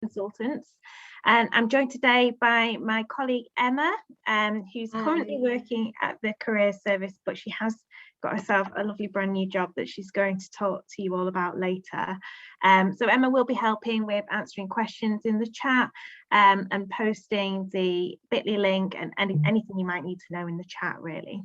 consultants. And I'm joined today by my colleague Emma, who's currently working at the Careers Service, but she has got herself a lovely brand new job that she's going to talk to you all about later. So Emma will be helping with answering questions in the chat and posting the bit.ly link and anything you might need to know in the chat, really.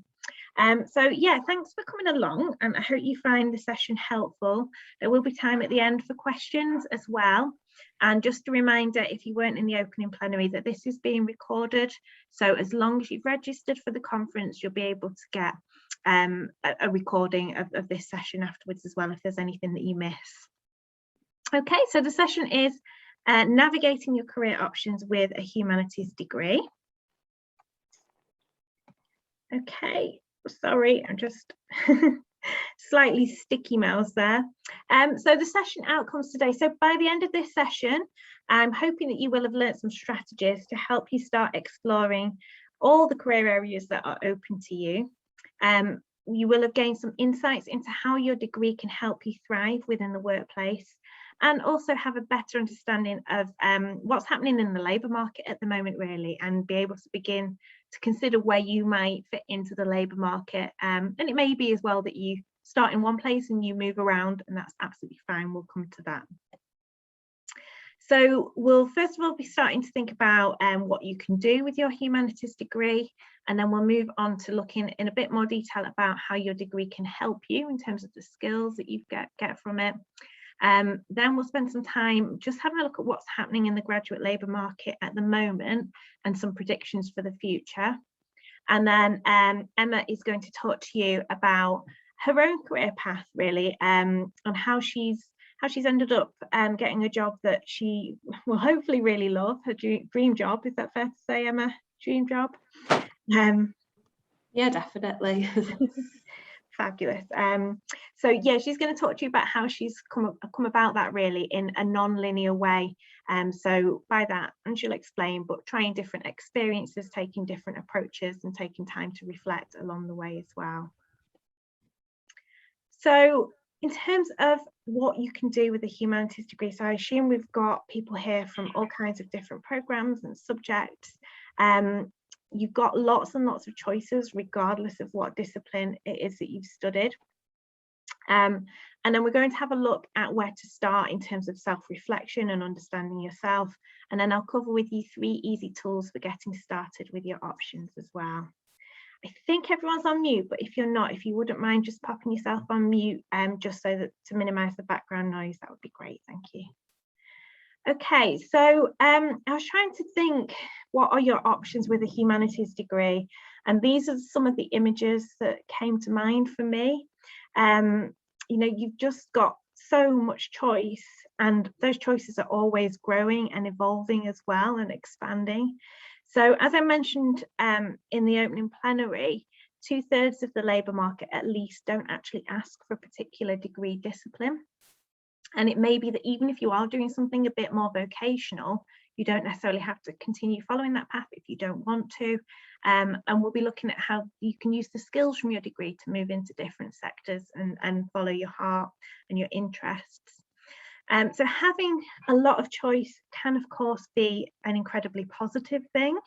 So yeah, thanks for coming along, and I hope you find the session helpful. There will be time at the end for questions as well. And just a reminder, if you weren't in the opening plenary, that this is being recorded. So as long as you've registered for the conference, you'll be able to get a recording of this session afterwards as well, if there's anything that you miss. Okay, so the session is navigating your career options with a humanities degree. Okay, sorry, I'm just slightly sticky mouse there. So the session outcomes today. So by the end of this session, I'm hoping that you will have learned some strategies to help you start exploring all the career areas that are open to you. You will have gained some insights into how your degree can help you thrive within the workplace, and also have a better understanding of what's happening in the labour market at the moment, really, and be able to begin to consider where you might fit into the labour market. And it may be as well that you start in one place and you move around, and that's absolutely fine. We'll come to that. So we'll first of all be starting to think about what you can do with your humanities degree, and then we'll move on to looking in a bit more detail about how your degree can help you in terms of the skills that you get from it. Then we'll spend some time just having a look at what's happening in the graduate labour market at the moment and some predictions for the future. And then Emma is going to talk to you about her own career path, really, on how she's ended up getting a job that she will hopefully really love, her dream job. Is that fair to say, Emma? Dream job? Yeah, definitely. Fabulous. So yeah, she's going to talk to you about how she's come about that, really, in a non-linear way. So by that, and she'll explain, but trying different experiences, taking different approaches, and taking time to reflect along the way as well. So in terms of what you can do with a humanities degree, so I assume we've got people here from all kinds of different programs and subjects. You've got lots and lots of choices, regardless of what discipline it is that you've studied. And then we're going to have a look at where to start in terms of self-reflection and understanding yourself. And then I'll cover with you 3 easy tools for getting started with your options as well. I think everyone's on mute, but if you're not, if you wouldn't mind just popping yourself on mute, just so that to minimize the background noise, that would be great. Thank you. Okay, so I was trying to think, what are your options with a humanities degree? And these are some of the images that came to mind for me. You know, you've just got so much choice, and those choices are always growing and evolving as well, and expanding. So as I mentioned in the opening plenary, 2/3 of the labour market at least don't actually ask for a particular degree discipline. And it may be that even if you are doing something a bit more vocational, you don't necessarily have to continue following that path if you don't want to. And we'll be looking at how you can use the skills from your degree to move into different sectors and follow your heart and your interests. So having a lot of choice can, of course, be an incredibly positive thing,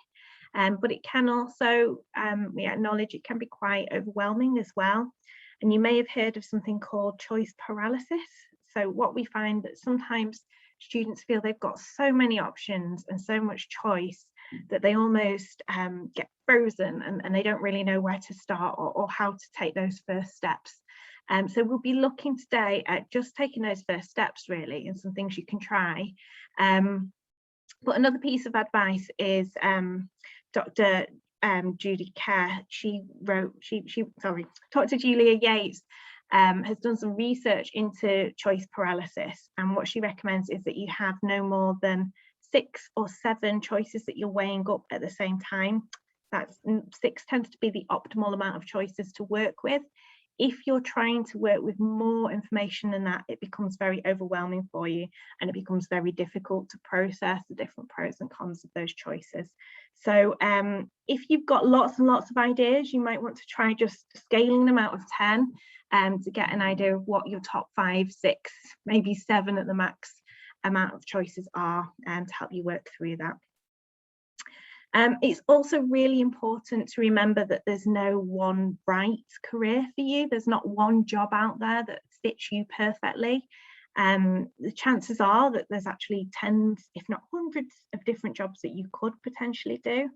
but it can also, we acknowledge, it can be quite overwhelming as well. And you may have heard of something called choice paralysis. So what we find that sometimes students feel they've got so many options and so much choice that they almost get frozen and they don't really know where to start or how to take those first steps. So we'll be looking today at just taking those first steps, really, and some things you can try. But another piece of advice is Dr. Judy Kerr. Dr. Julia Yates has done some research into choice paralysis, and what she recommends is that you have no more than 6 or 7 choices that you're weighing up at the same time. That's 6 tends to be the optimal amount of choices to work with. If you're trying to work with more information than that, it becomes very overwhelming for you, and it becomes very difficult to process the different pros and cons of those choices. So if you've got lots and lots of ideas, you might want to try just scaling them out of 10 to get an idea of what your top 5, 6, maybe 7 at the max amount of choices are to help you work through that. It's also really important to remember that there's no one right career for you. There's not one job out there that fits you perfectly. The chances are that there's actually tens, if not hundreds, of different jobs that you could potentially do.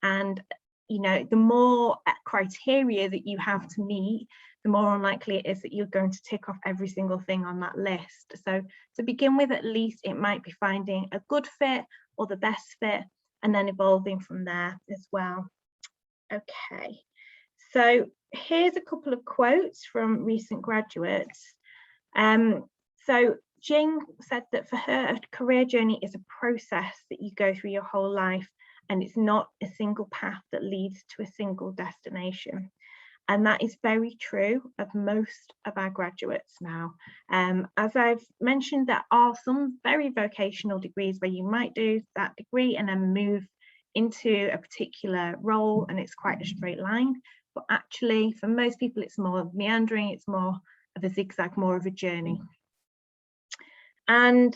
And you know, the more criteria that you have to meet, the more unlikely it is that you're going to tick off every single thing on that list. So to begin with, at least it might be finding a good fit or the best fit, and then evolving from there as well. Okay, so here's a couple of quotes from recent graduates. So Jing said that for her, a career journey is a process that you go through your whole life, and it's not a single path that leads to a single destination. And that is very true of most of our graduates now. As I've mentioned, there are some very vocational degrees where you might do that degree and then move into a particular role, and it's quite a straight line. But actually, for most people, it's more meandering, it's more of a zigzag, more of a journey. And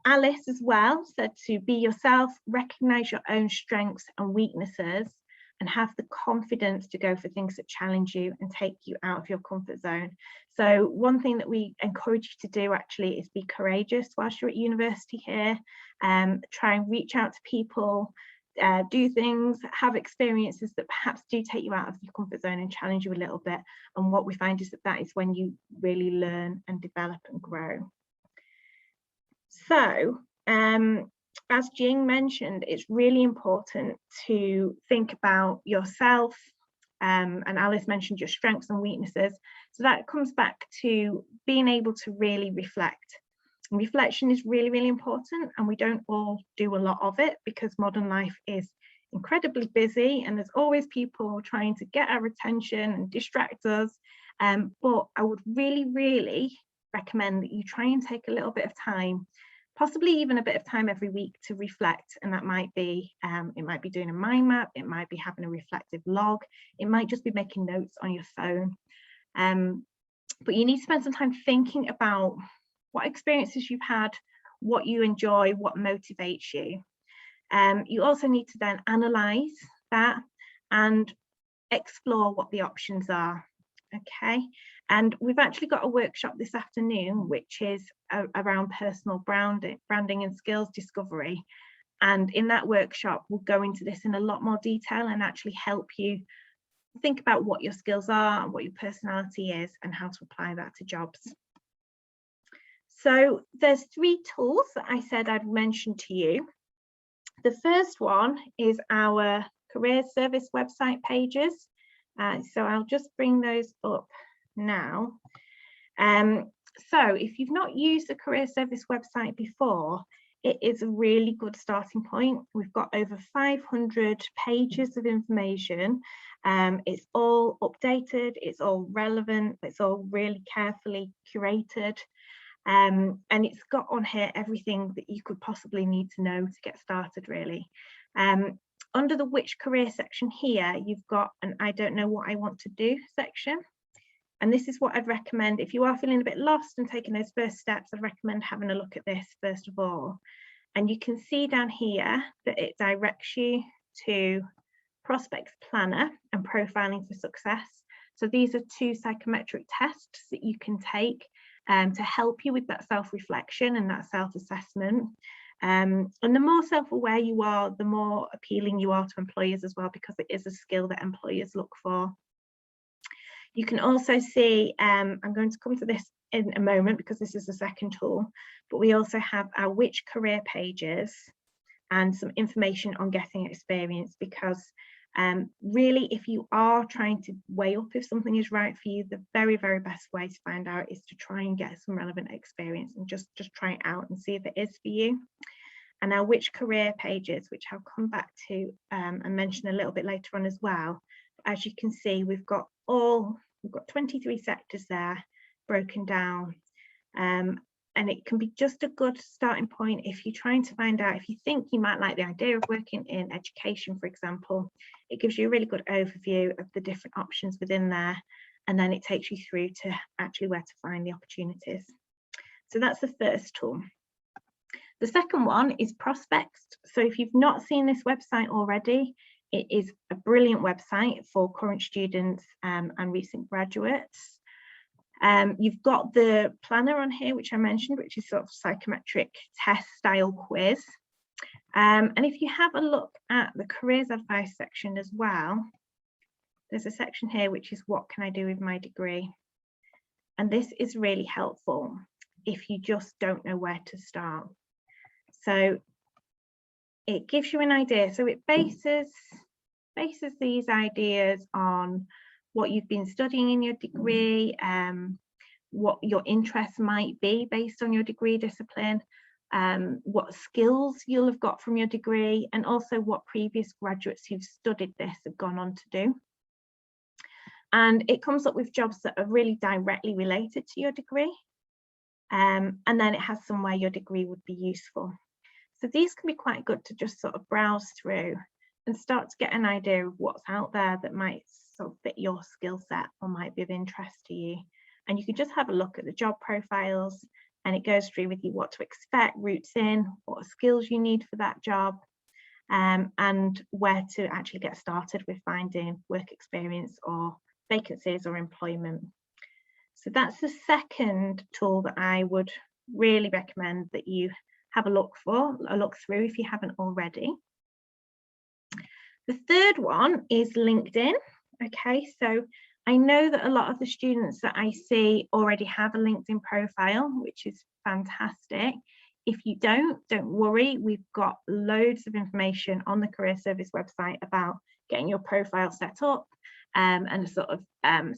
Alice as well said to be yourself, recognise your own strengths and weaknesses, and have the confidence to go for things that challenge you and take you out of your comfort zone. So one thing that we encourage you to do actually is be courageous whilst you're at university here. Try and reach out to people, do things, have experiences that perhaps do take you out of your comfort zone and challenge you a little bit. And what we find is that is when you really learn and develop and grow. So, as Jing mentioned, it's really important to think about yourself, and Alice mentioned your strengths and weaknesses. So that comes back to being able to really reflect. And reflection is really, really important, and we don't all do a lot of it because modern life is incredibly busy and there's always people trying to get our attention and distract us. But I would really, really recommend that you try and take a little bit of time, possibly even a bit of time every week, to reflect. And that might be, it might be doing a mind map, it might be having a reflective log, it might just be making notes on your phone. But you need to spend some time thinking about what experiences you've had, what you enjoy, what motivates you. You also need to then analyse that and explore what the options are. Okay, and we've actually got a workshop this afternoon which is around personal branding and skills discovery, and in that workshop we'll go into this in a lot more detail and actually help you think about what your skills are and what your personality is and how to apply that to jobs. So there's 3 tools that I said I'd mention to you. The first one is our career service website pages. So I'll just bring those up now. So if you've not used the career service website before, it is a really good starting point. We've got over 500 pages of information. It's all updated, it's all relevant, it's all really carefully curated. And it's got on here everything that you could possibly need to know to get started, really. Under the which career section here, you've got an I don't know what I want to do section. And this is what I'd recommend if you are feeling a bit lost and taking those first steps. I'd recommend having a look at this first of all. And you can see down here that it directs you to Prospects Planner and Profiling for Success. So these are 2 psychometric tests that you can take to help you with that self-reflection and that self-assessment. And the more self-aware you are, the more appealing you are to employers as well, because it is a skill that employers look for. You can also see, I'm going to come to this in a moment because this is the second tool, but we also have our which career pages and some information on getting experience, because really, if you are trying to weigh up if something is right for you, the very, very best way to find out is to try and get some relevant experience and just try it out and see if it is for you. And our which career pages, which I'll come back to and mention a little bit later on as well. As you can see, we've got 23 sectors there broken down. And it can be just a good starting point if you're trying to find out if you think you might like the idea of working in education, for example. It gives you a really good overview of the different options within there, and then it takes you through to actually where to find the opportunities. So that's the first tool. The second one is prospects. So if you've not seen this website already, it is a brilliant website for current students and recent graduates. You've got the planner on here, which I mentioned, which is sort of psychometric test style quiz. And if you have a look at the careers advice section as well, there's a section here which is what can I do with my degree? And this is really helpful if you just don't know where to start. So it gives you an idea. So it bases these ideas on what you've been studying in your degree, what your interests might be based on your degree discipline, what skills you'll have got from your degree, and also what previous graduates who've studied this have gone on to do. And it comes up with jobs that are really directly related to your degree. And then it has somewhere your degree would be useful. So these can be quite good to just sort of browse through and start to get an idea of what's out there that might sort of fit your skill set or might be of interest to you. And you can just have a look at the job profiles, and it goes through with you what to expect, routes in, what skills you need for that job, and where to actually get started with finding work experience or vacancies or employment. So that's the second tool that I would really recommend that you have a look through if you haven't already. The third one is LinkedIn. Okay, so I know that a lot of the students that I see already have a LinkedIn profile, which is fantastic. If you don't worry, we've got loads of information on the Career Service website about getting your profile set up, and a sort of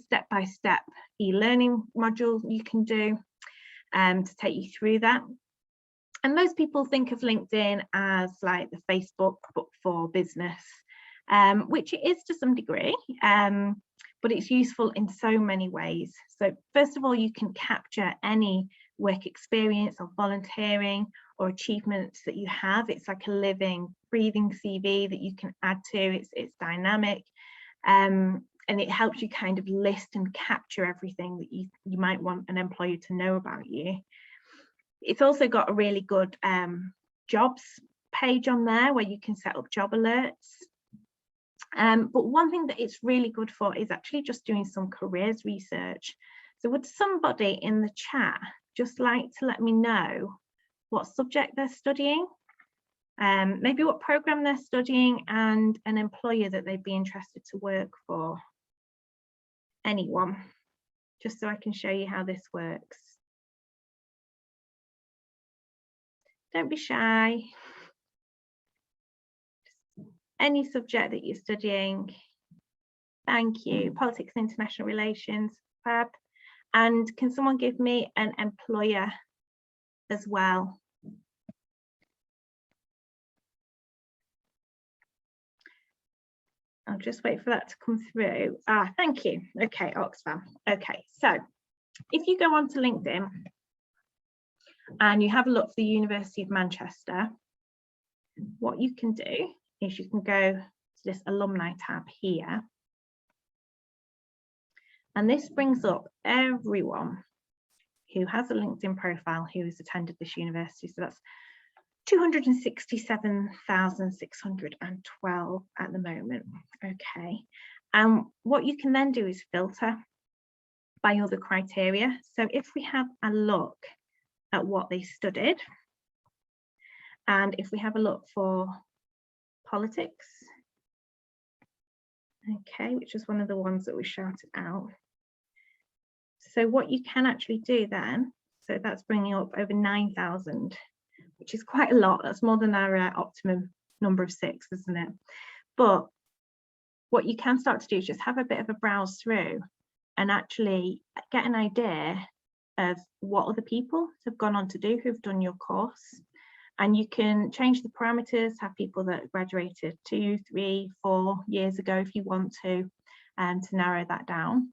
step-by-step e-learning module you can do to take you through that. And most people think of LinkedIn as like the Facebook but for business, which it is to some degree, but it's useful in so many ways. So first of all, you can capture any work experience or volunteering or achievements that you have. It's like a living, breathing CV that you can add to. It's dynamic, and it helps you kind of list and capture everything that you might want an employer to know about you. It's also got a really good jobs page on there where you can set up job alerts. But one thing that it's really good for is actually just doing some careers research. So would somebody in the chat just like to let me know what subject they're studying, maybe what program they're studying, and an employer that they'd be interested to work for? Anyone, just so I can show you how this works. Don't be shy. Any subject that you're studying. Thank you. Politics and international relations. Fab. And can someone give me an employer as well? I'll just wait for that to come through. Thank you. Okay, Oxfam. Okay, so if you go onto LinkedIn and you have a look for the University of Manchester, what you can do is you can go to this alumni tab here. And this brings up everyone who has a LinkedIn profile who has attended this university. So that's 267,612 at the moment. Okay. And what you can then do is filter by other criteria. So if we have a look at what they studied, and if we have a look for politics, okay, which is one of the ones that we shouted out. So what you can actually do then, so that's bringing up over 9,000, which is quite a lot. That's more than our optimum number of 6, isn't it? But what you can start to do is just have a bit of a browse through and actually get an idea of what other people have gone on to do who've done your course. And you can change the parameters, have people that graduated 2, 3, 4 years ago if you want to narrow that down.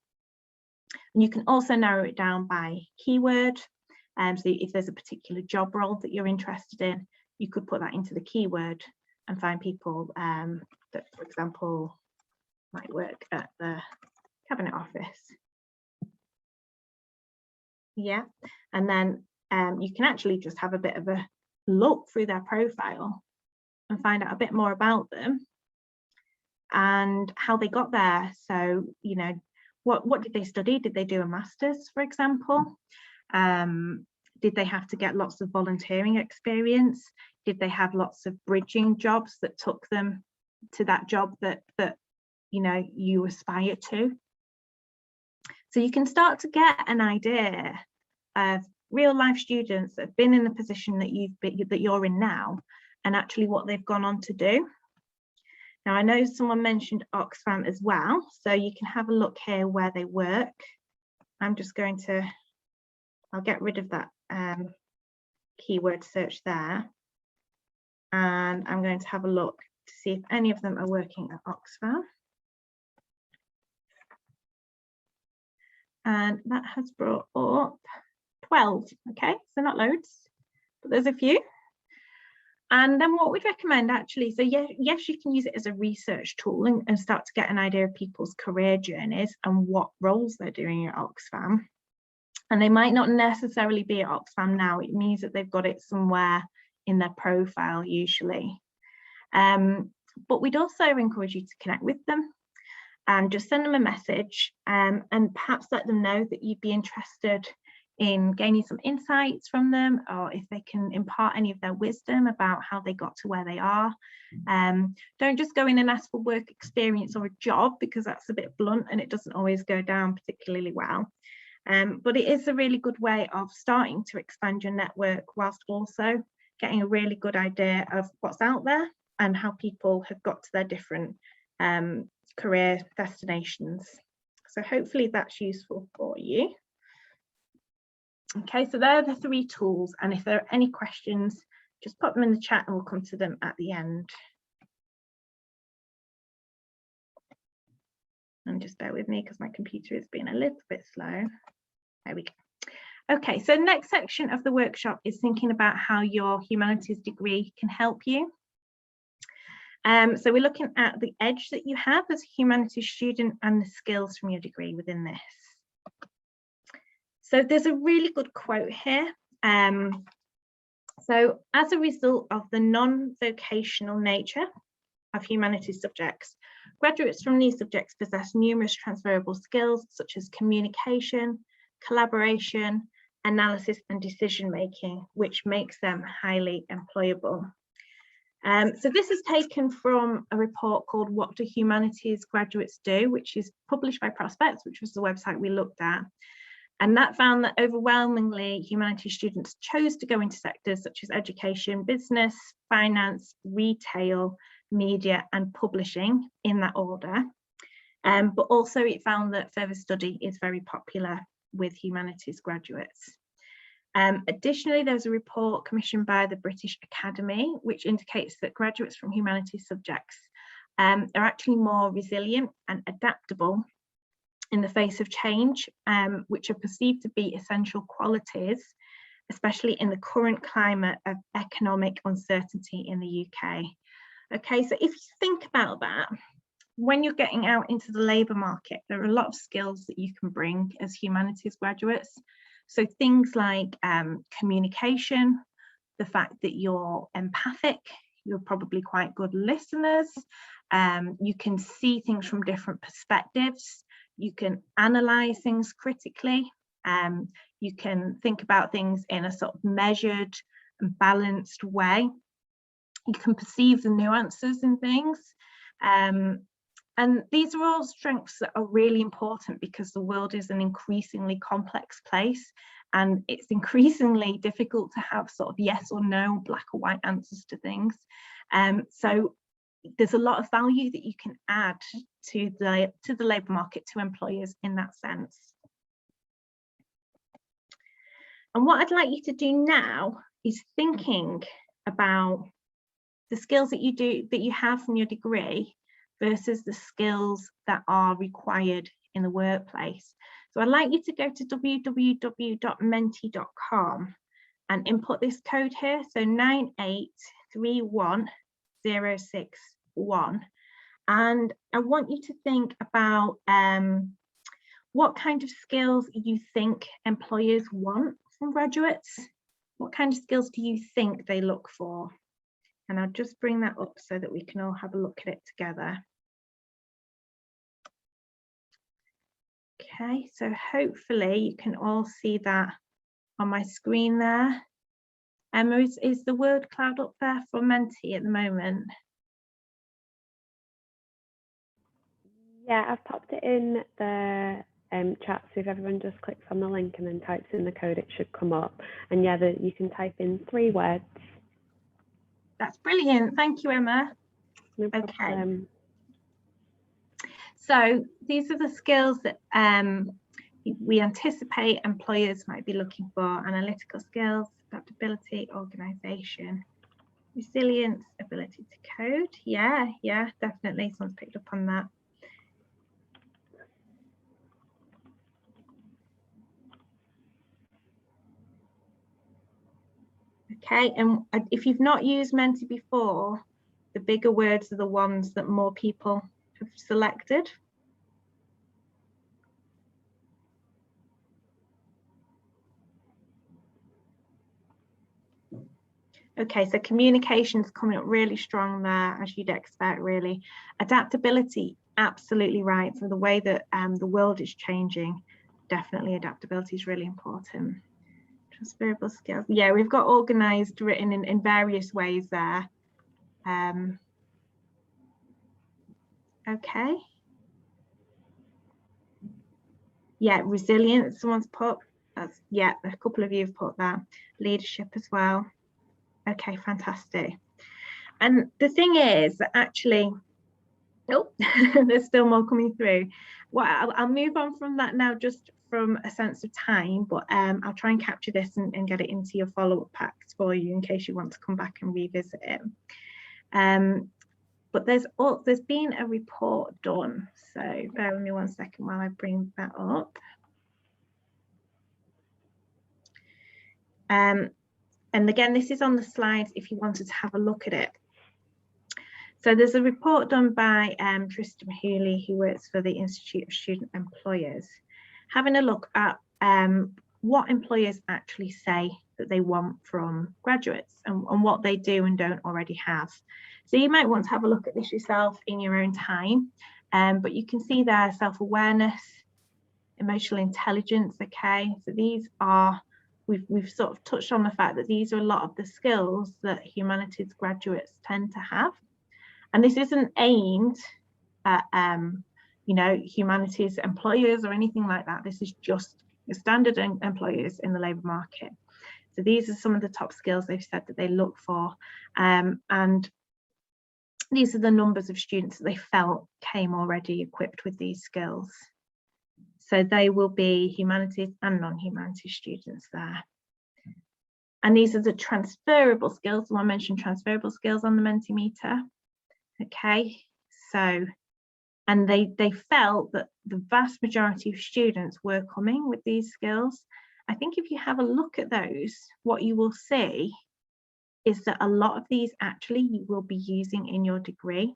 And you can also narrow it down by keyword. So if there's a particular job role that you're interested in, you could put that into the keyword and find people that, for example, might work at the Cabinet Office. Yeah, and then you can actually just have a bit of a look through their profile and find out a bit more about them and how they got there. So, you know, what did they study? Did they do a master's, for example? Did they have to get lots of volunteering experience? Did they have lots of bridging jobs that took them to that job that you know you aspire to? So you can start to get an idea of real life students that have been in the position that you're in now, and actually what they've gone on to do. Now, I know someone mentioned Oxfam as well, so you can have a look here where they work. I'm just going to, I'll get rid of that keyword search there. And I'm going to have a look to see if any of them are working at Oxfam. And that has brought up 12, okay, so not loads, but there's a few. And then what we'd recommend actually, so yes, you can use it as a research tool and start to get an idea of people's career journeys and what roles they're doing at Oxfam. And they might not necessarily be at Oxfam now. It means that they've got it somewhere in their profile usually. But we'd also encourage you to connect with them and just send them a message and perhaps let them know that you'd be interested in gaining some insights from them, or if they can impart any of their wisdom about how they got to where they are. Don't just go in and ask for work experience or a job, because that's a bit blunt and it doesn't always go down particularly well. But it is a really good way of starting to expand your network whilst also getting a really good idea of what's out there and how people have got to their different career destinations. So hopefully that's useful for you. Okay, so there are the 3 tools, and if there are any questions, just pop them in the chat and we'll come to them at the end. And just bear with me because my computer is being a little bit slow. There we go. Okay, so next section of the workshop is thinking about how your humanities degree can help you. So we're looking at the edge that you have as a humanities student and the skills from your degree within this. So there's a really good quote here. So as a result of the non-vocational nature of humanities subjects, graduates from these subjects possess numerous transferable skills such as communication, collaboration, analysis and decision making, which makes them highly employable. So this is taken from a report called What Do Humanities Graduates Do?, which is published by Prospects, which was the website we looked at. And that found that overwhelmingly humanities students chose to go into sectors such as education, business, finance, retail, media and publishing in that order. But also it found that further study is very popular with humanities graduates. Additionally, there's a report commissioned by the British Academy, which indicates that graduates from humanities subjects are actually more resilient and adaptable in the face of change, which are perceived to be essential qualities, especially in the current climate of economic uncertainty in the UK. Okay, so if you think about that, when you're getting out into the labour market, there are a lot of skills that you can bring as humanities graduates. So things like communication, the fact that you're empathic, you're probably quite good listeners, you can see things from different perspectives, you can analyse things critically, you can think about things in a sort of measured and balanced way, you can perceive the nuances in things. And these are all strengths that are really important because the world is an increasingly complex place and it's increasingly difficult to have sort of yes or no, black or white answers to things. So there's a lot of value that you can add to the labour market, to employers in that sense. And what I'd like you to do now is thinking about the skills that you have from your degree versus the skills that are required in the workplace. So I'd like you to go to www.menti.com and input this code here, so 9831061, and I want you to think about what kind of skills you think employers want from graduates. What kind of skills do you think they look for? And I'll just bring that up so that we can all have a look at it together. Okay, so hopefully you can all see that on my screen there. Emma, is the word cloud up there for Menti at the moment? Yeah, I've popped it in the chat, so if everyone just clicks on the link and then types in the code, it should come up. And yeah, you can type in 3 words. That's brilliant. Thank you, Emma. No okay. problem. So these are the skills that we anticipate employers might be looking for: analytical skills, adaptability, organisation, resilience, ability to code. Yeah, definitely. Someone's picked up on that. Okay, and if you've not used Menti before, the bigger words are the ones that more people have selected. Okay, so communication's coming up really strong there, as you'd expect, really. Adaptability, absolutely right. So the way that the world is changing, definitely adaptability is really important. Transferable skills. Yeah, we've got organised written in various ways there. Okay. Yeah, resilience, someone's put. That's, yeah, a couple of you have put that. Leadership as well. Okay, fantastic. And the thing is that actually, oh, there's still more coming through. Well, I'll move on from that now, just from a sense of time, but I'll try and capture this and get it into your follow-up packs for you in case you want to come back and revisit it. But there's been a report done, so bear with me 1 second while I bring that up. And again, this is on the slides if you wanted to have a look at it. So there's a report done by Tristan Hooley, who works for the Institute of Student Employers, having a look at what employers actually say that they want from graduates and what they do and don't already have. So you might want to have a look at this yourself in your own time, but you can see there self-awareness, emotional intelligence. Okay, so these are, we've sort of touched on the fact that these are a lot of the skills that humanities graduates tend to have. And this isn't aimed at, you know, humanities employers or anything like that. This is just the standard employers in the labour market. So these are some of the top skills they've said that they look for. And these are the numbers of students that they felt came already equipped with these skills. So they will be humanities and non-humanities students there. And these are the transferable skills. So I mentioned transferable skills on the Mentimeter. Okay, so, and they felt that the vast majority of students were coming with these skills. I think if you have a look at those, what you will see is that a lot of these actually you will be using in your degree.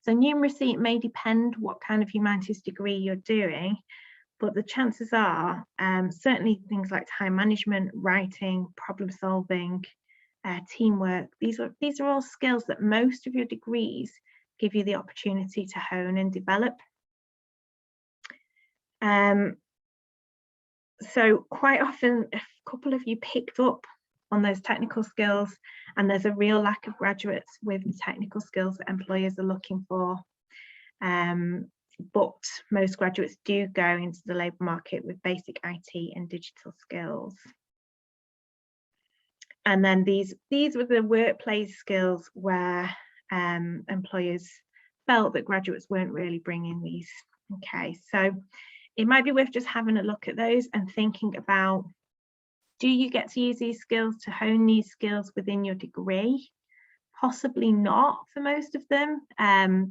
So numeracy, it may depend what kind of humanities degree you're doing, but the chances are certainly things like time management, writing, problem solving, teamwork, these are all skills that most of your degrees give you the opportunity to hone and develop. So quite often, a couple of you picked up on those technical skills, and there's a real lack of graduates with the technical skills that employers are looking for. But most graduates do go into the labour market with basic IT and digital skills. And then these were the workplace skills where employers felt that graduates weren't really bringing these. Okay, so it might be worth just having a look at those and thinking about, do you get to use these skills to hone these skills within your degree? Possibly not for most of them,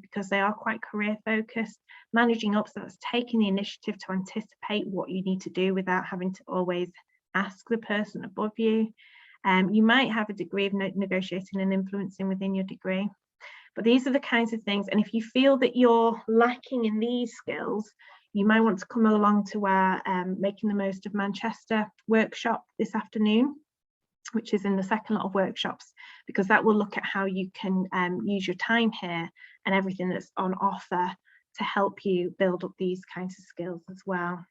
because they are quite career focused. Managing up, so that's taking the initiative to anticipate what you need to do without having to always ask the person above you. You might have a degree of negotiating and influencing within your degree, but these are the kinds of things. And if you feel that you're lacking in these skills, you might want to come along to our Making the Most of Manchester workshop this afternoon. which is in the second lot of workshops, because that will look at how you can use your time here and everything that's on offer to help you build up these kinds of skills as well.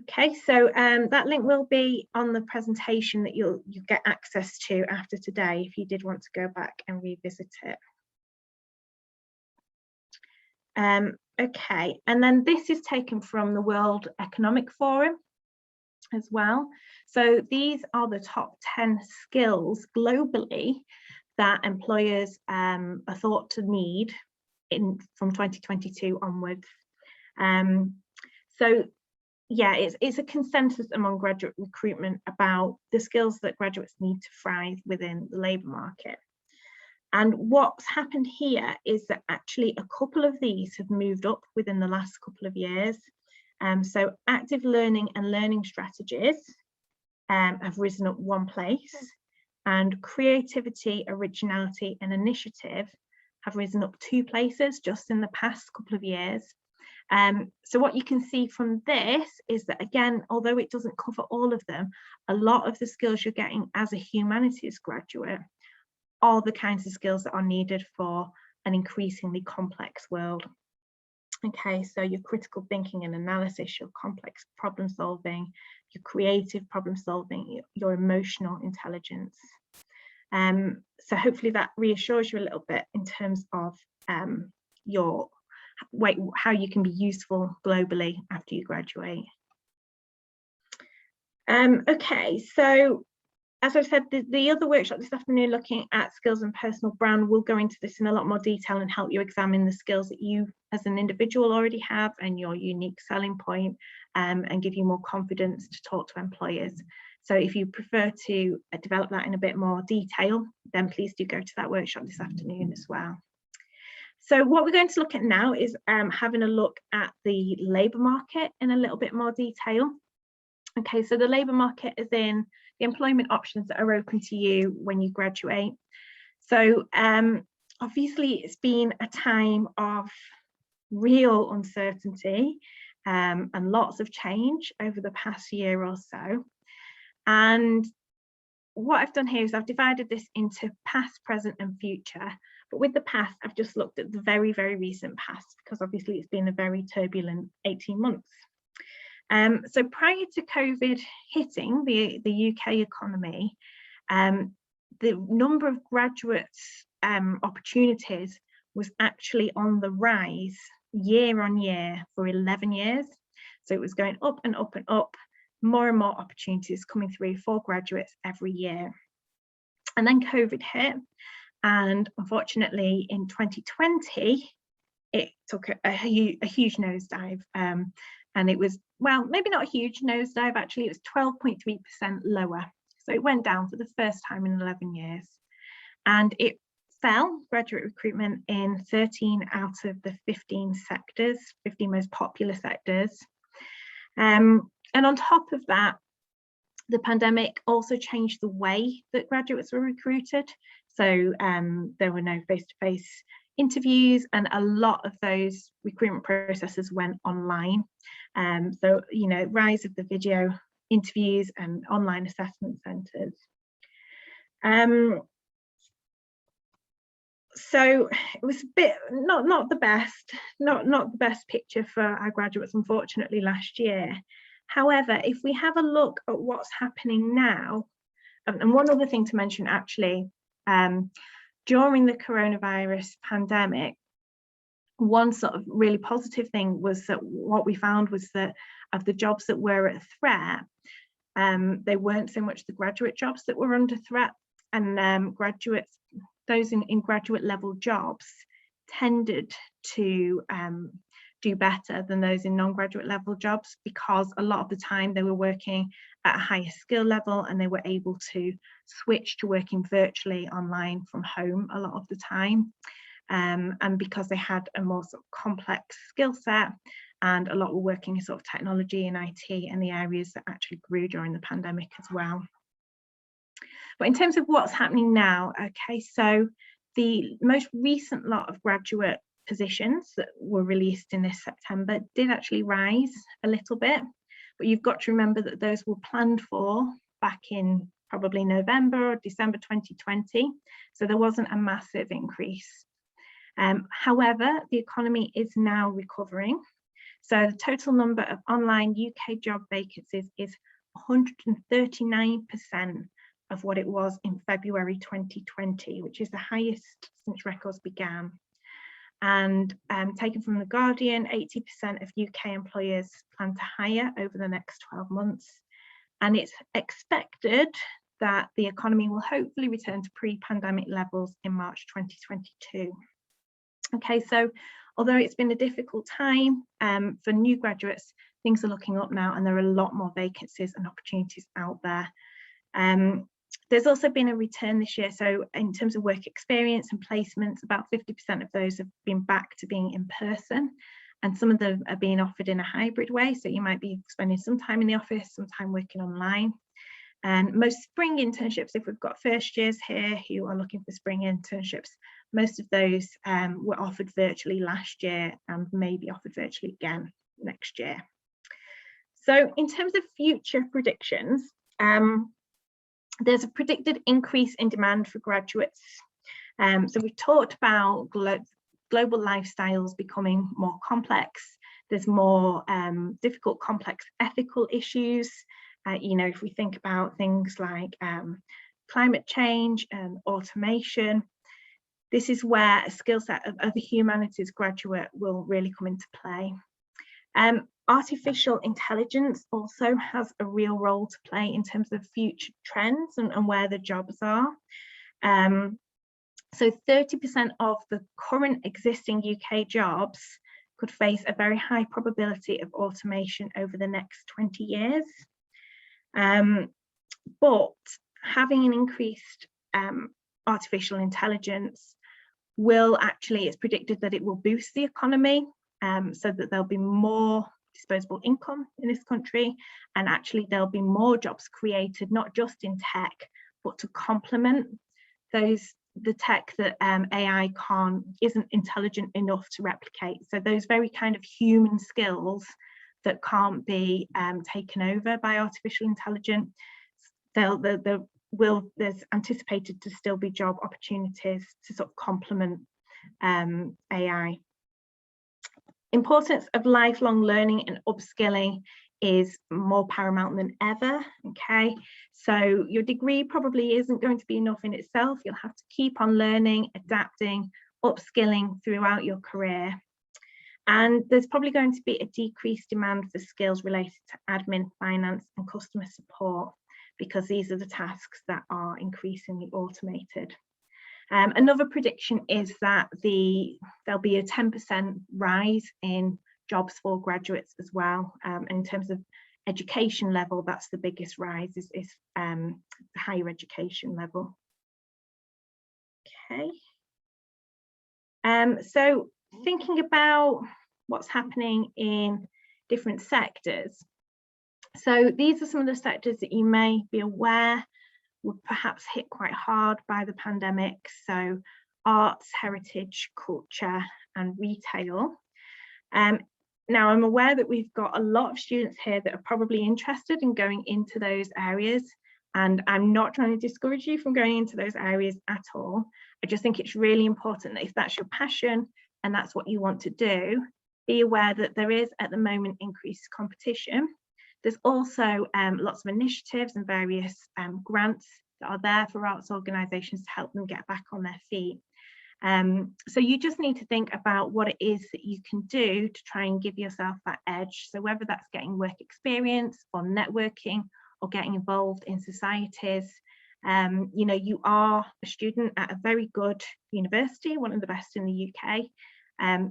Okay, so that link will be on the presentation that you get access to after today if you did want to go back and revisit it. Okay, and then this is taken from the World Economic Forum as well. So these are the top 10 skills globally that employers are thought to need from 2022 onwards. So yeah, it's a consensus among graduate recruitment about the skills that graduates need to thrive within the labour market. And what's happened here is that actually a couple of these have moved up within the last couple of years. So active learning and learning strategies have risen up one place, and creativity, originality and initiative have risen up 2 places just in the past couple of years. So what you can see from this is that, again, although it doesn't cover all of them, a lot of the skills you're getting as a humanities graduate are the kinds of skills that are needed for an increasingly complex world. Okay, so your critical thinking and analysis, your complex problem solving, your creative problem solving, your emotional intelligence. So hopefully that reassures you a little bit in terms of how you can be useful globally after you graduate. Okay, so as I've said, the other workshop this afternoon looking at skills and personal brand will go into this in a lot more detail and help you examine the skills that you as an individual already have and your unique selling point, and give you more confidence to talk to employers. So if you prefer to develop that in a bit more detail, then please do go to that workshop this afternoon as well. So what we're going to look at now is having a look at the labour market in a little bit more detail. Okay, so the labour market is in the employment options that are open to you when you graduate. So obviously it's been a time of real uncertainty and lots of change over the past year or so. And what I've done here is I've divided this into past, present and future. But with the past, I've just looked at the very, very recent past, because obviously it's been a very turbulent 18 months. So prior to COVID hitting the UK economy, the number of graduates opportunities was actually on the rise year on year for 11 years. So it was going up and up and up, more and more opportunities coming through for graduates every year. And then COVID hit, and unfortunately in 2020, it took a huge nosedive. And it was, well, maybe not a huge nosedive, actually, it was 12.3% lower. So it went down for the first time in 11 years. And it fell, graduate recruitment, in 13 out of the 15 sectors, 15 most popular sectors. And on top of that, the pandemic also changed the way that graduates were recruited. So there were no face-to-face interviews, and a lot of those recruitment processes went online. So, you know, rise of the video interviews and online assessment centres. So it was a bit not the best picture for our graduates, unfortunately, last year. However, if we have a look at what's happening now, and one other thing to mention actually, during the coronavirus pandemic, one sort of really positive thing was that what we found was that of the jobs that were at threat, they weren't so much the graduate jobs that were under threat, and graduates, those in graduate level jobs tended to do better than those in non-graduate level jobs, because a lot of the time they were working at a higher skill level and they were able to switch to working virtually online from home a lot of the time. And because they had a more sort of complex skill set, and a lot were working in sort of technology and IT and the areas that actually grew during the pandemic as well. But in terms of what's happening now, okay, so the most recent lot of graduate positions that were released in this September did actually rise a little bit, but you've got to remember that those were planned for back in probably November or December 2020. So there wasn't a massive increase. However, the economy is now recovering. So the total number of online UK job vacancies is 139% of what it was in February 2020, which is the highest since records began. And taken from The Guardian, 80% of UK employers plan to hire over the next 12 months. And it's expected that the economy will hopefully return to pre-pandemic levels in March 2022. Okay, so although it's been a difficult time for new graduates, things are looking up now and there are a lot more vacancies and opportunities out there. There's also been a return this year. So in terms of work experience and placements, about 50% of those have been back to being in person, and some of them are being offered in a hybrid way. So you might be spending some time in the office, some time working online. And most spring internships, if we've got first years here who are looking for spring internships, most of those were offered virtually last year and may be offered virtually again next year. So in terms of future predictions, there's a predicted increase in demand for graduates. So we've talked about global lifestyles becoming more complex. There's more difficult, complex ethical issues. You know, if we think about things like climate change and automation, this is where a skill set of a humanities graduate will really come into play. Artificial intelligence also has a real role to play in terms of future trends and where the jobs are. So 30% of the current existing UK jobs could face a very high probability of automation over the next 20 years. But having an increased artificial intelligence will actually, it's predicted that it will boost the economy, so that there'll be more disposable income in this country, and actually there'll be more jobs created, not just in tech, but to complement the tech that AI isn't intelligent enough to replicate. So those very kind of human skills that can't be taken over by artificial intelligence, there's anticipated to still be job opportunities to sort of complement AI. Importance of lifelong learning and upskilling is more paramount than ever. Okay, so your degree probably isn't going to be enough in itself. You'll have to keep on learning, adapting, upskilling throughout your career. And there's probably going to be a decreased demand for skills related to admin, finance, and customer support, because these are the tasks that are increasingly automated. Another prediction is that there'll be a 10% rise in jobs for graduates as well. In terms of education level, that's the biggest rise, is the higher education level. Okay. So thinking about what's happening in different sectors. So these are some of the sectors that you may be aware were perhaps hit quite hard by the pandemic. So arts, heritage, culture, and retail. Now I'm aware that we've got a lot of students here that are probably interested in going into those areas, and I'm not trying to discourage you from going into those areas at all. I just think it's really important that if that's your passion and that's what you want to do, be aware that there is at the moment increased competition. There's also lots of initiatives and various grants that are there for arts organisations to help them get back on their feet. So you just need to think about what it is that you can do to try and give yourself that edge. So whether that's getting work experience or networking or getting involved in societies, you know, you are a student at a very good university, one of the best in the UK,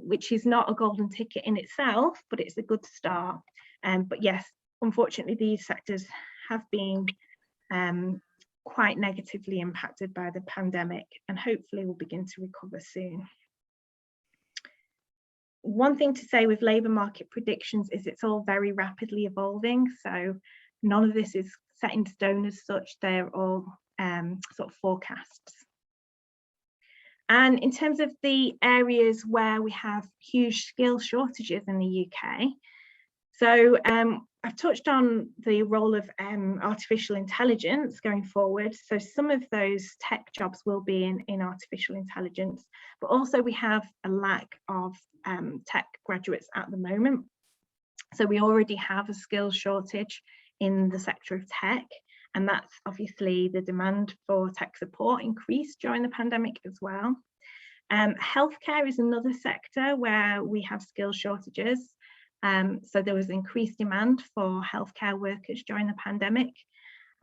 which is not a golden ticket in itself, but it's a good start. But yes, unfortunately, these sectors have been quite negatively impacted by the pandemic, and hopefully will begin to recover soon. One thing to say with labour market predictions is it's all very rapidly evolving, so none of this is set in stone as such. They're all sort of forecasts. And in terms of the areas where we have huge skill shortages in the UK, so I've touched on the role of artificial intelligence going forward. So some of those tech jobs will be in artificial intelligence, but also we have a lack of tech graduates at the moment. So we already have a skills shortage in the sector of tech, and that's obviously the demand for tech support increased during the pandemic as well. Healthcare is another sector where we have skills shortages. So there was increased demand for healthcare workers during the pandemic.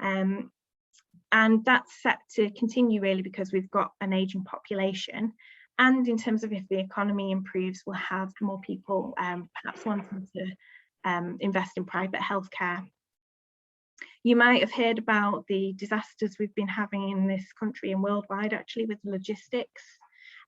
And that's set to continue really because we've got an aging population. And in terms of if the economy improves, we'll have more people perhaps wanting to invest in private healthcare. You might have heard about the disasters we've been having in this country and worldwide actually with logistics.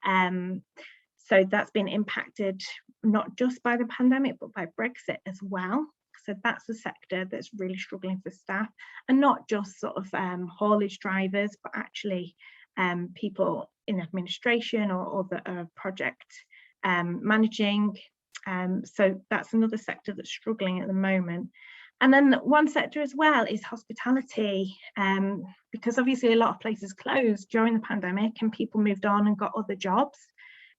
So that's been impacted not just by the pandemic, but by Brexit as well. So that's a sector that's really struggling for staff, and not just sort of haulage drivers, but actually people in administration or that are project managing. So that's another sector that's struggling at the moment. And then one sector as well is hospitality, because obviously a lot of places closed during the pandemic and people moved on and got other jobs.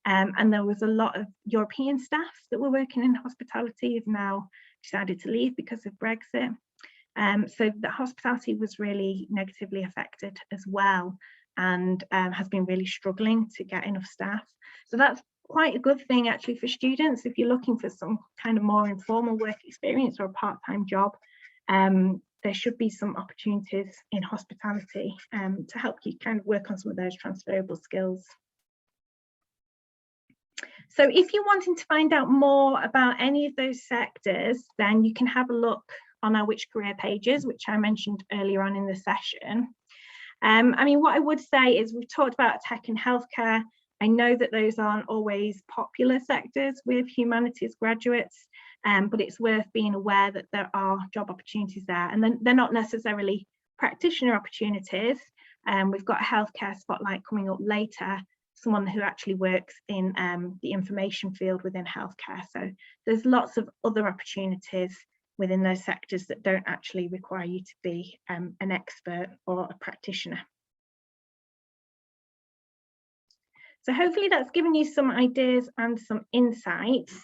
And there was a lot of European staff that were working in hospitality have now decided to leave because of Brexit. So the hospitality was really negatively affected as well, and has been really struggling to get enough staff. So that's quite a good thing actually for students. If you're looking for some kind of more informal work experience or a part-time job, there should be some opportunities in hospitality to help you kind of work on some of those transferable skills. So if you're wanting to find out more about any of those sectors, then you can have a look on our Which Career pages, which I mentioned earlier on in the session. I mean, what I would say is we've talked about tech and healthcare. I know that those aren't always popular sectors with humanities graduates, but it's worth being aware that there are job opportunities there, and then they're not necessarily practitioner opportunities. We've got a healthcare spotlight coming up later, someone who actually works in the information field within healthcare. So there's lots of other opportunities within those sectors that don't actually require you to be an expert or a practitioner. So hopefully that's given you some ideas and some insights.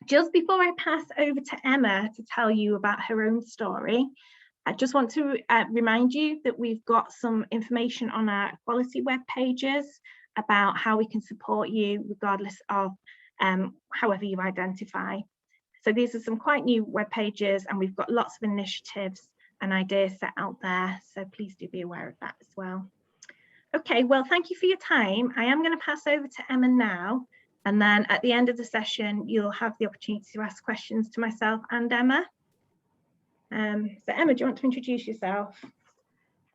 Just before I pass over to Emma to tell you about her own story, I just want to remind you that we've got some information on our equality web pages about how we can support you regardless of however you identify. So these are some quite new web pages, and we've got lots of initiatives and ideas set out there. So please do be aware of that as well. Okay, well, thank you for your time. I am going to pass over to Emma now, and then at the end of the session, you'll have the opportunity to ask questions to myself and Emma. So Emma, do you want to introduce yourself?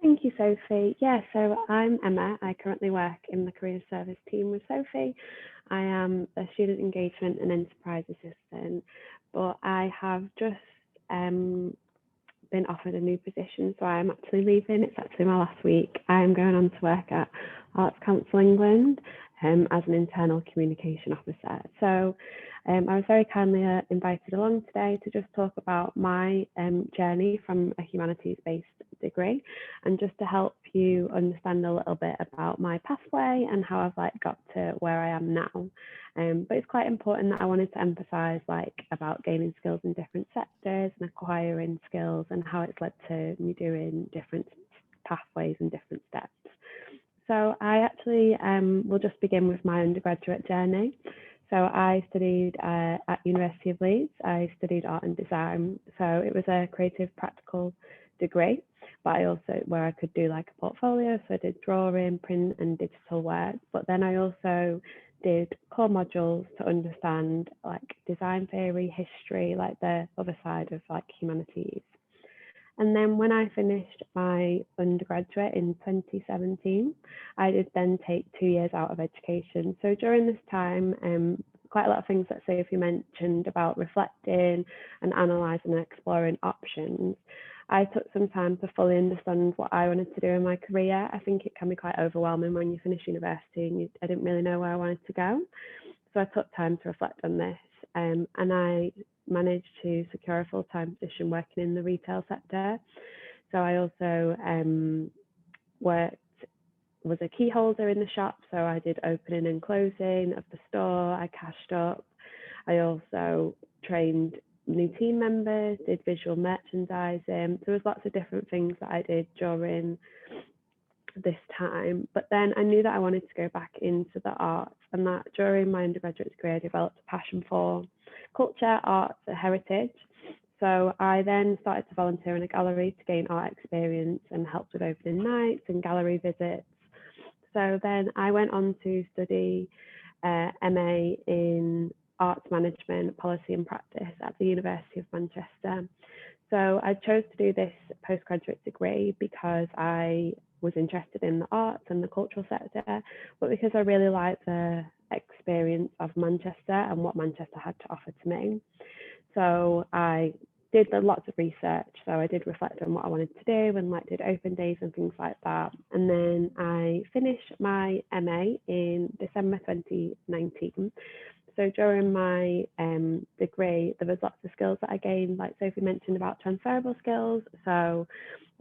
Thank you, Sophie. Yeah, so I'm Emma. I currently work in the career service team with Sophie. I am a student engagement and enterprise assistant, but I have just been offered a new position, so I'm actually leaving. It's actually my last week. I'm going on to work at Arts Council England as an internal communication officer. So I was very kindly invited along today to just talk about my journey from a humanities-based degree, and just to help you understand a little bit about my pathway and how I've got to where I am now. But it's quite important that I wanted to emphasize about gaining skills in different sectors and acquiring skills, and how it's led to me doing different pathways and different steps. So I actually will just begin with my undergraduate journey. So I studied at University of Leeds. I studied art and design. So it was a creative practical degree, but I also, where I could do a portfolio. So I did drawing, print and digital work. But then I also did core modules to understand design theory, history, the other side of humanities. And then when I finished my undergraduate in 2017, I did then take 2 years out of education. So during this time, quite a lot of things that Sophie mentioned about reflecting and analysing and exploring options, I took some time to fully understand what I wanted to do in my career. I think it can be quite overwhelming when you finish university and I didn't really know where I wanted to go. So I took time to reflect on this, and I managed to secure a full-time position working in the retail sector. So I also was a key holder in the shop. So I did opening and closing of the store, I cashed up. I also trained new team members, did visual merchandising. There was lots of different things that I did during this time. But then I knew that I wanted to go back into the arts, and that during my undergraduate degree, I developed a passion for culture, arts, and heritage. So I then started to volunteer in a gallery to gain art experience and helped with opening nights and gallery visits. So then I went on to study MA in Arts Management, Policy and Practice at the University of Manchester. So I chose to do this postgraduate degree because I was interested in the arts and the cultural sector, but because I really liked the experience of Manchester and what Manchester had to offer to me. So I did lots of research. So I did reflect on what I wanted to do and did open days and things like that. And then I finished my MA in December 2019. So during my degree, there was lots of skills that I gained, like Sophie mentioned about transferable skills. So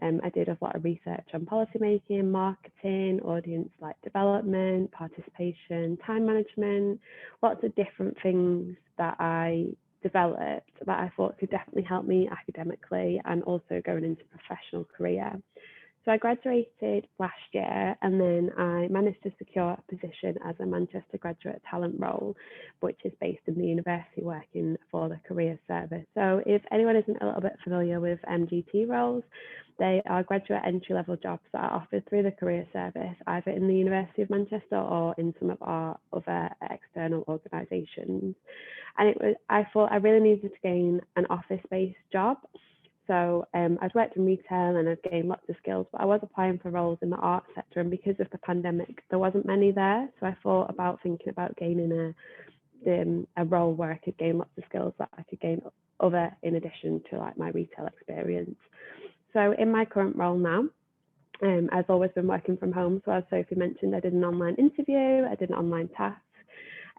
I did a lot of research on policymaking, marketing, audience development, participation, time management, lots of different things that I developed that I thought could definitely help me academically and also going into a professional career. So I graduated last year, and then I managed to secure a position as a Manchester Graduate Talent role, which is based in the university working for the Career Service. So if anyone isn't a little bit familiar with MGT roles, they are graduate entry-level jobs that are offered through the Career Service, either in the University of Manchester or in some of our other external organisations. And I thought I really needed to gain an office-based job. So I'd worked in retail and I'd gained lots of skills, but I was applying for roles in the arts sector, and because of the pandemic, there wasn't many there. So I thought about thinking about gaining a role where I could gain lots of skills that I could gain other in addition to my retail experience. So in my current role now, I've always been working from home. So as Sophie mentioned, I did an online interview, I did an online task.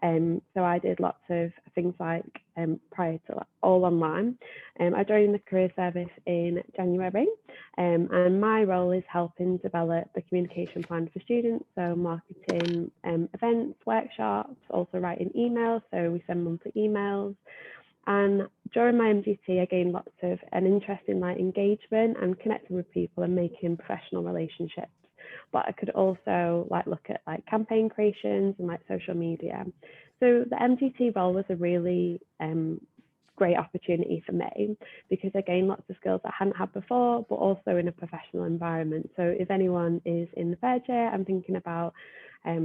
So I did lots of things prior to all online. I joined the Career Service in January, and my role is helping develop the communication plan for students, so marketing events, workshops, also writing emails, so we send monthly emails. And during my MGT, I gained lots of an interest in engagement and connecting with people and making professional relationships. But I could also look at campaign creations and social media. So the MGT role was a really great opportunity for me because I gained lots of skills that I hadn't had before, but also in a professional environment. So if anyone is in the third year and thinking about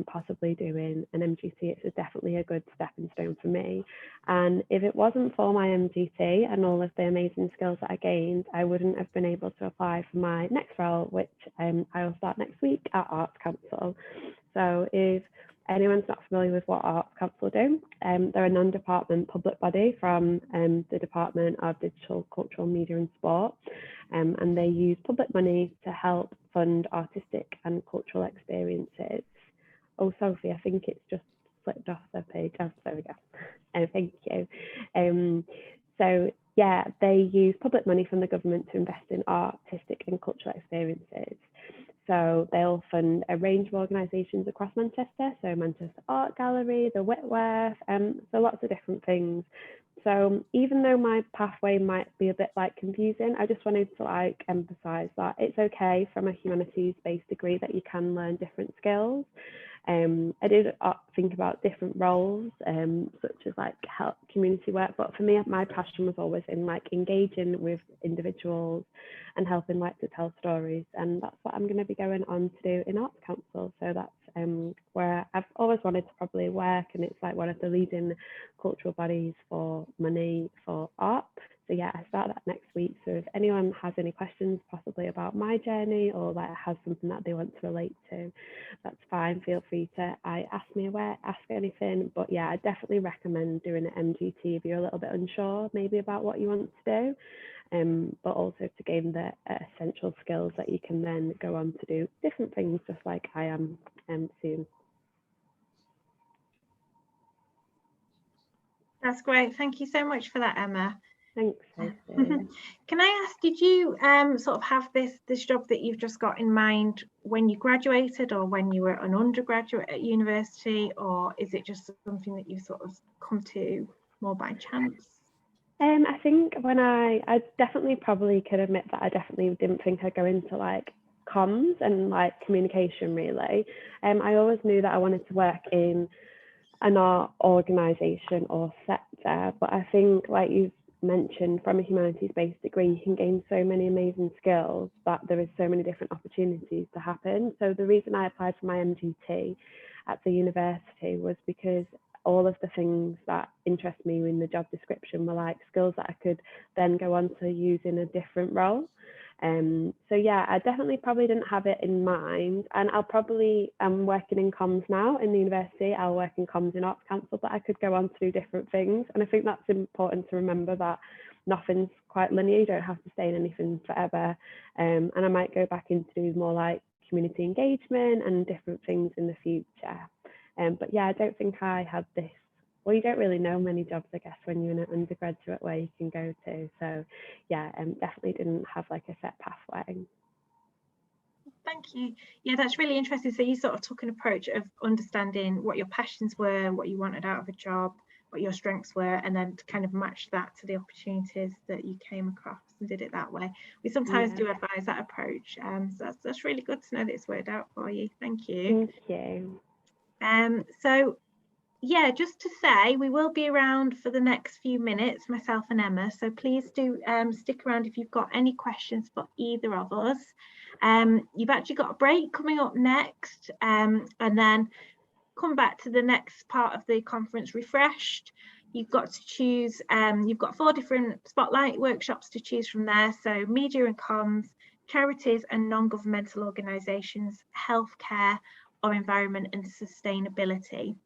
possibly doing an MGT, it's definitely a good stepping stone for me. And if it wasn't for my MGT and all of the amazing skills that I gained, I wouldn't have been able to apply for my next role, which I will start next week at Arts Council. So if anyone's not familiar with what Arts Council do, they're a non-department public body from the Department of Digital, Cultural, Media and Sport, and they use public money to help fund artistic and cultural experiences. Oh, Sophie, I think it's just slipped off the page. Oh, there we go. Thank you. So yeah, they use public money from the government to invest in artistic and cultural experiences. So they'll fund a range of organisations across Manchester, so Manchester Art Gallery, the Whitworth, so lots of different things. So even though my pathway might be a bit confusing, I just wanted to emphasise that it's okay from a humanities-based degree that you can learn different skills. I did think about different roles, such as help community work, but for me, my passion was always in engaging with individuals and helping to tell stories, and that's what I'm going to be going on to do in Arts Council. So that's where I've always wanted to probably work, and it's one of the leading cultural bodies for money for art. So yeah, I start that next week. So if anyone has any questions possibly about my journey or has something that they want to relate to, that's fine. Feel free to ask anything. But yeah, I definitely recommend doing an MGT if you're a little bit unsure maybe about what you want to do, but also to gain the essential skills that you can then go on to do different things just like I am soon. That's great. Thank you so much for that, Emma. Thanks, Sophie. Can I ask, did you sort of have this job that you've just got in mind when you graduated, or when you were an undergraduate at university, or is it just something that you've sort of come to more by chance? I think when I definitely probably could admit that I definitely didn't think I'd go into like comms and like communication really. I always knew that I wanted to work in an art organisation or sector, but I think like you've mentioned, from a humanities-based degree you can gain so many amazing skills that there is so many different opportunities to happen. So the reason I applied for my MGT at the university was because all of the things that interest me in the job description were like skills that I could then go on to use in a different role. So yeah, I definitely probably didn't have it in mind, and I'm working in comms now in the university. I'll work in comms in Arts Council, but I could go on to do different things, and I think that's important to remember, that nothing's quite linear. You don't have to stay in anything forever, and I might go back into more like community engagement and different things in the future. But yeah, I don't think I had this. Well, you don't really know many jobs, I guess, when you're in an undergraduate where you can go to. So yeah, definitely didn't have like a set pathway. Thank you. Yeah, that's really interesting. So you sort of took an approach of understanding what your passions were, what you wanted out of a job, what your strengths were, and then to kind of match that to the opportunities that you came across, and did it that way. We sometimes do advise that approach. So that's really good to know that it's worked out for you. Thank you. Thank you. So yeah, just to say, we will be around for the next few minutes, myself and Emma, so please do stick around if you've got any questions for either of us. You've actually got a break coming up next, and then come back to the next part of the conference refreshed. You've got to choose, you've got 4 different spotlight workshops to choose from there, so media and comms, charities and non-governmental organisations, healthcare or environment and sustainability.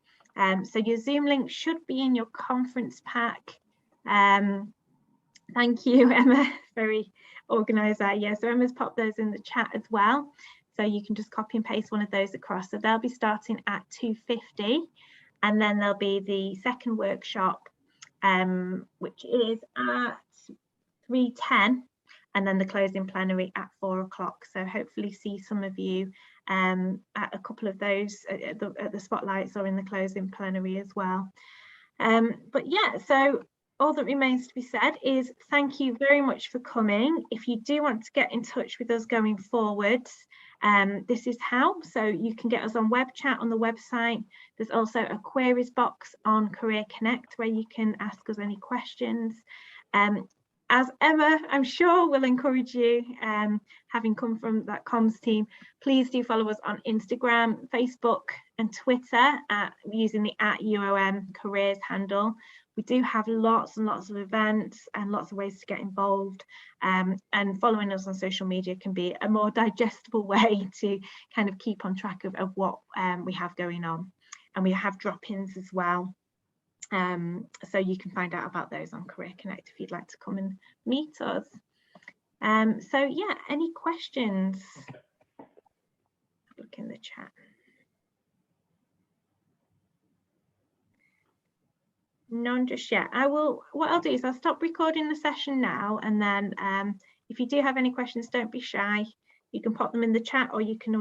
So your Zoom link should be in your conference pack. Thank you, Emma, very organised there. Yeah, so Emma's popped those in the chat as well. So you can just copy and paste one of those across. So they'll be starting at 2:50, and then there'll be the second workshop, which is at 3:10, and then the closing plenary at 4 o'clock. So hopefully see some of you at a couple of those at the spotlights or in the closing plenary as well. But yeah, so all that remains to be said is thank you very much for coming. If you do want to get in touch with us going forwards, this is how. So you can get us on web chat on the website. There's also a queries box on Career Connect where you can ask us any questions. As Emma, I'm sure, will encourage you, having come from that comms team, please do follow us on Instagram, Facebook and Twitter using the @UOM Careers handle. We do have lots and lots of events and lots of ways to get involved, and following us on social media can be a more digestible way to kind of keep on track of what we have going on. And we have drop-ins as well. So you can find out about those on Career Connect if you'd like to come and meet us. So yeah, any questions? Look in the chat. None just yet. What I'll do is I'll stop recording the session now, and then if you do have any questions, don't be shy. You can pop them in the chat, or you can